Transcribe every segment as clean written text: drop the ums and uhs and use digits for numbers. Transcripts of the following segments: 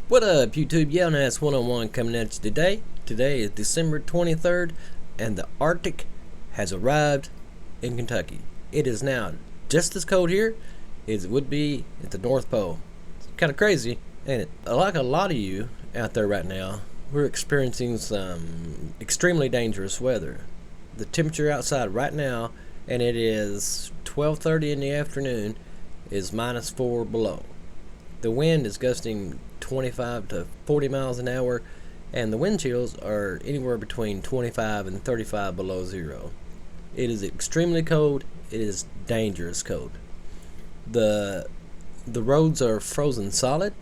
What up, YouTube? Yelnass 101 coming at you today. Today is December 23rd, and the Arctic has arrived in Kentucky. It is now just as cold here as it would be at the North Pole. It's kind of crazy, ain't it? Like a lot of you out there right now, we're experiencing some extremely dangerous weather. The temperature outside right now, and it is 12:30 in the afternoon, is -4 below. The wind is gusting 25 to 40 miles an hour, and the wind chills are anywhere between 25 and 35 below zero. It is extremely cold. It is dangerous cold. The roads are frozen solid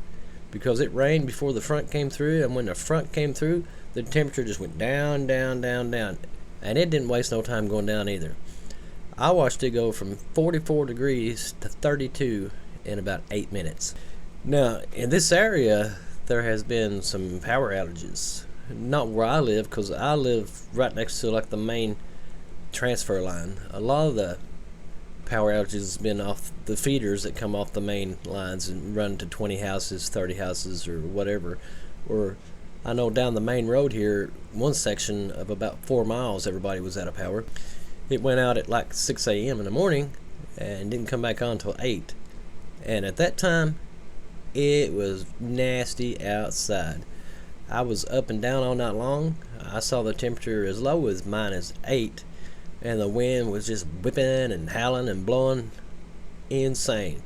because it rained before the front came through, and when the front came through, the temperature just went down, down, down, down, and it didn't waste no time going down either. I watched it go from 44 degrees to 32 in about 8 minutes. Now, in this area, there has been some power outages. Not where I live, because I live right next to like the main transfer line. A lot of the power outages has been off the feeders that come off the main lines and run to 20 houses, 30 houses, or whatever. Or I know down the main road here, one section of about 4 miles, everybody was out of power. It went out at like 6 a.m. in the morning and didn't come back on until 8. And at that time, it was nasty outside. I was up and down all night long. I saw the temperature as low as -8, and the wind was just whipping and howling and blowing insane.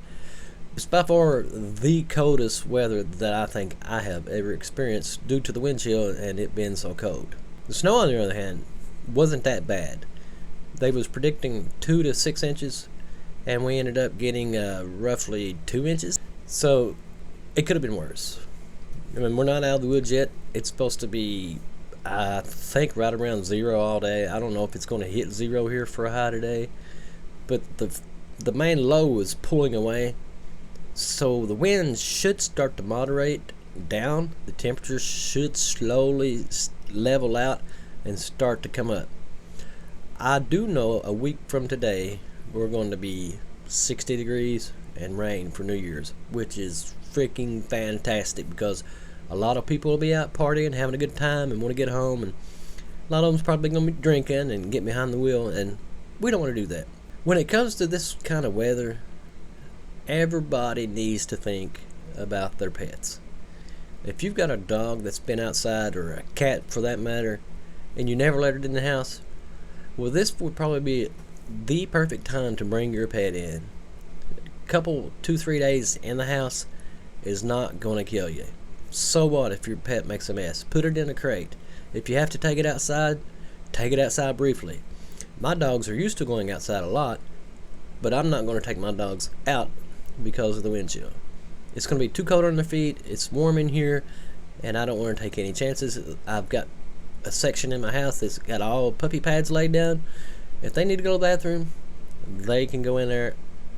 It's by far the coldest weather that I think I have ever experienced due to the wind chill and it being so cold. The snow, on the other hand, wasn't that bad. They was predicting 2 to 6 inches, and we ended up getting roughly 2 inches. So it could have been worse. I mean, we're not out of the woods yet. It's supposed to be, I think, right around zero all day. I don't know if it's going to hit zero here for a high today, but the main low is pulling away, so the wind should start to moderate down. The temperature should slowly level out and start to come up. I do know a week from today we're going to be 60 degrees and rain for New Year's, which is freaking fantastic because a lot of people will be out partying, having a good time, and want to get home, and a lot of them's probably going to be drinking and getting behind the wheel, and we don't want to do that. When it comes to this kind of weather, everybody needs to think about their pets. If you've got a dog that's been outside, or a cat for that matter, and you never let it in the house, well, this would probably be the perfect time to bring your pet in. Couple 2-3 days in the house is not going to kill you. So what if your pet makes a mess? Put it in a crate. If you have to take it outside briefly. My dogs are used to going outside a lot, but I'm not going to take my dogs out because of the wind chill. It's going to be too cold on their feet. It's warm in here, and I don't want to take any chances. I've got a section in my house that's got all puppy pads laid down. If they need to go to the bathroom, they can go in there.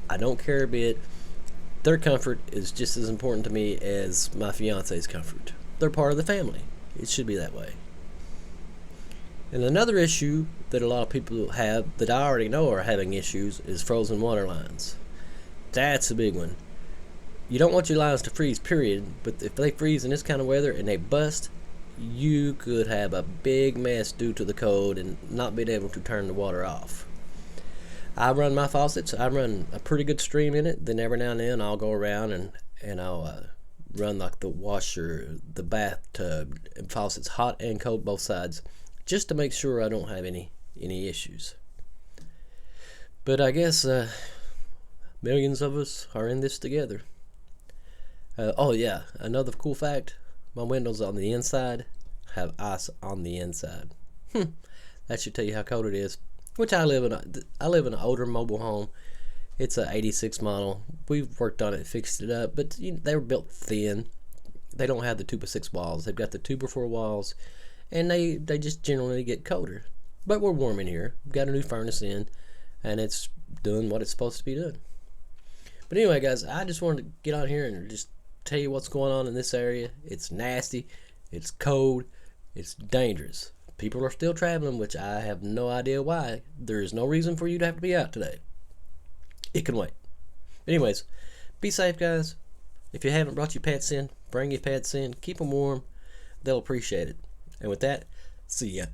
I don't care a bit. Their comfort is just as important to me as my fiance's comfort. They're part of the family. It should be that way. And another issue that a lot of people have that I already know are having issues is frozen water lines. That's a big one. You don't want your lines to freeze, period, but if they freeze in this kind of weather and they bust, you could have a big mess due to the cold and not being able to turn the water off. I run my faucets. I run a pretty good stream in it. Then every now and then I'll go around and I'll run like the washer, the bathtub, and faucets hot and cold both sides, just to make sure I don't have any issues. But I guess millions of us are in this together. Oh yeah, another cool fact: my windows on the inside have ice on the inside. That should tell you how cold it is. Which I live in an older mobile home. It's a 86 model. We've worked on it, fixed it up, but they were built thin. They don't have the 2x6 walls. They've got the 2x4 walls, and they just generally get colder. But we're warm in here. We've got a new furnace in, and it's doing what it's supposed to be doing. But anyway, guys, I just wanted to get on here and just tell you what's going on in this area. It's nasty. It's cold. It's dangerous. People are still traveling, which I have no idea why. There is no reason for you to have to be out today. It can wait. Anyways, be safe, guys. If you haven't brought your pets in, Bring your pets in, keep them warm. They'll appreciate it. And with that, see ya.